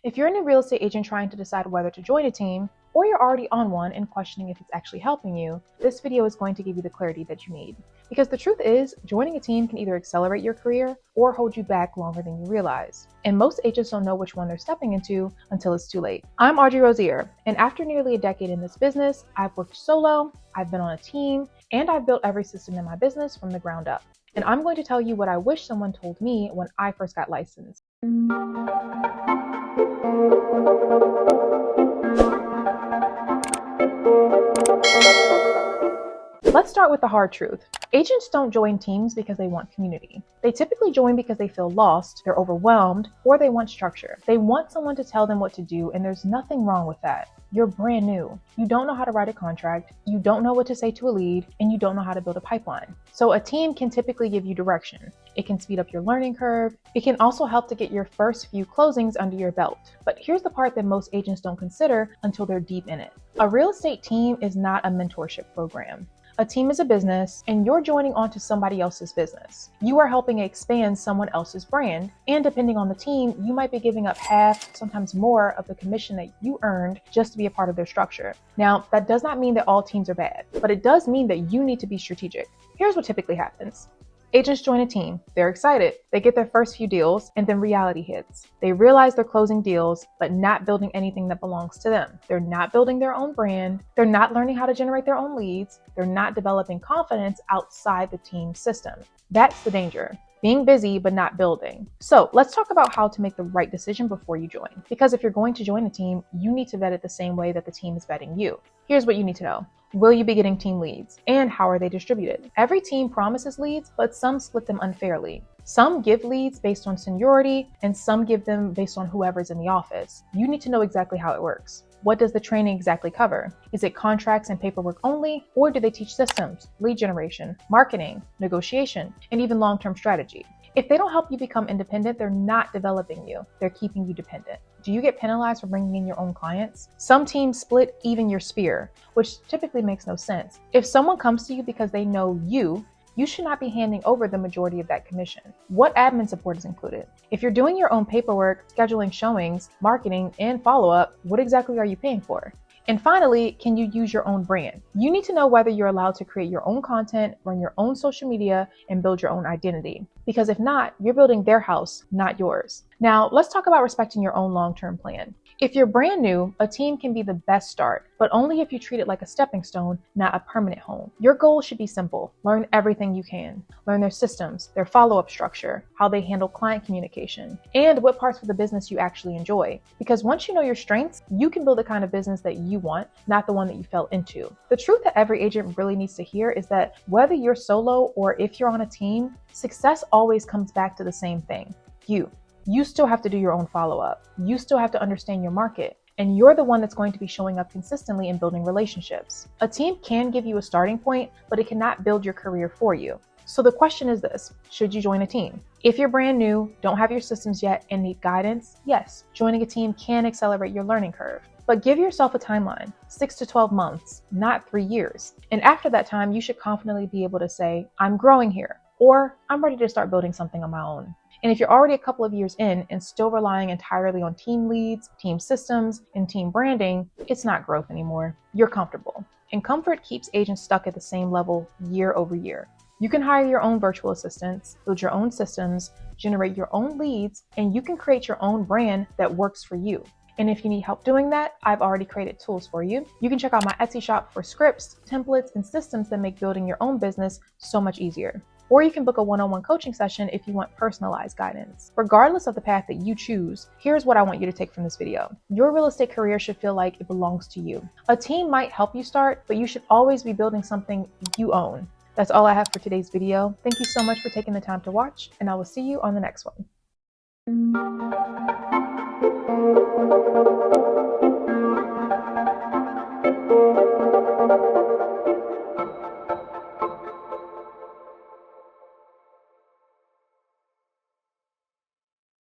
If you're a new real estate agent trying to decide whether to join a team, or you're already on one and questioning if it's actually helping you, this video is going to give you the clarity that you need. Because the truth is, joining a team can either accelerate your career or hold you back longer than you realize. And most agents don't know which one they're stepping into until it's too late. I'm Audrey Rozier, and after nearly a decade in this business, I've worked solo, I've been on a team, and I've built every system in my business from the ground up. And I'm going to tell you what I wish someone told me when I first got licensed. Let's start with the hard truth. Agents don't join teams because they want community. They typically join because they feel lost, they're overwhelmed, or they want structure. They want someone to tell them what to do, and there's nothing wrong with that. You're brand new. You don't know how to write a contract, you don't know what to say to a lead, and you don't know how to build a pipeline. So a team can typically give you direction. It can speed up your learning curve. It can also help to get your first few closings under your belt. But here's the part that most agents don't consider until they're deep in it. A real estate team is not a mentorship program. A team is a business, and you're joining onto somebody else's business. You are helping expand someone else's brand, and depending on the team, you might be giving up half, sometimes more, of the commission that you earned just to be a part of their structure. Now, that does not mean that all teams are bad, but it does mean that you need to be strategic. Here's what typically happens. Agents join a team, they're excited, they get their first few deals, and then reality hits. They realize they're closing deals, but not building anything that belongs to them. They're not building their own brand, they're not learning how to generate their own leads, they're not developing confidence outside the team system. That's the danger. Being busy but not building. So let's talk about how to make the right decision before you join. Because if you're going to join a team, you need to vet it the same way that the team is vetting you. Here's what you need to know. Will you be getting team leads? And how are they distributed? Every team promises leads, but some split them unfairly. Some give leads based on seniority, and some give them based on whoever's in the office. You need to know exactly how it works. What does the training exactly cover? Is it contracts and paperwork only, or do they teach systems, lead generation, marketing, negotiation, and even long-term strategy? If they don't help you become independent, they're not developing you, they're keeping you dependent. Do you get penalized for bringing in your own clients? Some teams split even your sphere, which typically makes no sense. If someone comes to you because they know you should not be handing over the majority of that commission. What admin support is included? If you're doing your own paperwork, scheduling showings, marketing, and follow-up, what exactly are you paying for? And finally, can you use your own brand? You need to know whether you're allowed to create your own content, run your own social media, and build your own identity. Because if not, you're building their house, not yours. Now, let's talk about respecting your own long-term plan. If you're brand new, a team can be the best start, but only if you treat it like a stepping stone, not a permanent home. Your goal should be simple. Learn everything you can. Learn their systems, their follow-up structure, how they handle client communication, and what parts of the business you actually enjoy. Because once you know your strengths, you can build the kind of business that you want, not the one that you fell into. The truth that every agent really needs to hear is that whether you're solo or if you're on a team, success always comes back to the same thing. You still have to do your own follow-up. You still have to understand your market. And you're the one that's going to be showing up consistently and building relationships. A team can give you a starting point, but it cannot build your career for you. So the question is this: should you join a team? If you're brand new, don't have your systems yet, and need guidance, yes, joining a team can accelerate your learning curve. But give yourself a timeline, 6 to 12 months, not 3 years. And after that time, you should confidently be able to say, I'm growing here, or I'm ready to start building something on my own. And if you're already a couple of years in and still relying entirely on team leads, team systems, and team branding, it's not growth anymore. You're comfortable. And comfort keeps agents stuck at the same level year over year. You can hire your own virtual assistants, build your own systems, generate your own leads, and you can create your own brand that works for you. And if you need help doing that, I've already created tools for you. You can check out my Etsy shop for scripts, templates, and systems that make building your own business so much easier. Or you can book a one-on-one coaching session if you want personalized guidance. Regardless of the path that you choose, here's what I want you to take from this video. Your real estate career should feel like it belongs to you. A team might help you start, but you should always be building something you own. That's all I have for today's video. Thank you so much for taking the time to watch, and I will see you on the next one.